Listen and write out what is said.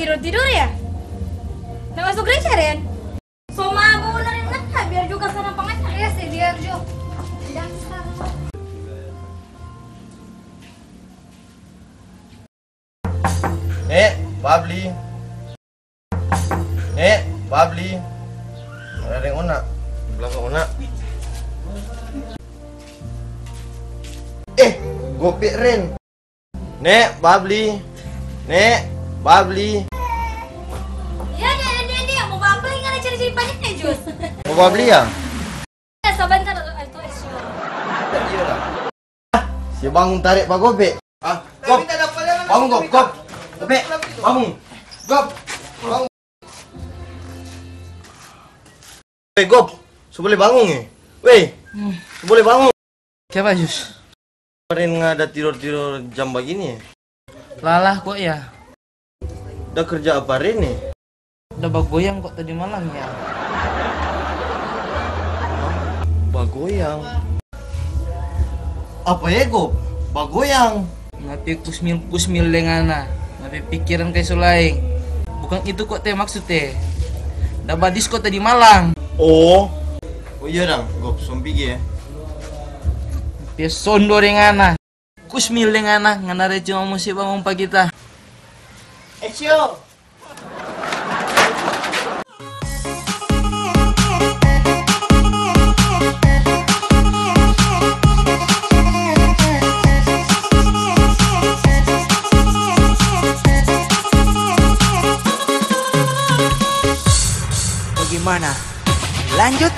tidur-tidur ya? Nggak masuk gereja, Ren? Soma mau narin nak, biar juga sana pengacar. Iya sih, biar Jo. Dan sekarang. Babli. Babli. Ada yang una. Belakang una. Gopek Ren. Babli. Babli. Ya, dia mau babli nggak ada ciri-ciri banyaknya, Jus. Mau Babli ya? Ya, sebentar itu esok. Iya lah. Si bangun tarik Pak Gopek. Gop. Bangun Gop. Gopek, bangun. Gop. Bangun. Gop. Boleh bangun ya? Boleh bangun. Siapa Jus? Kemarin nggak ada tidur jam begini ya? Lalah kok ya? Udah kerja apa Ren nih? Udah bagoyang kok tadi malam ya? Bagoyang? Apa ya Gop? Bagoyang? Ngapi kusmil dengan ngapi pikiran kayak sulaing. Bukan itu kok teh maksud teh. Udah badis kok tadi malam. Oh iya dong, Gop, sompigi ya. Pesondo dengan kusmil dengan ngana cuma musik bangun pagi kita. Ecio. Bagaimana? Lanjut.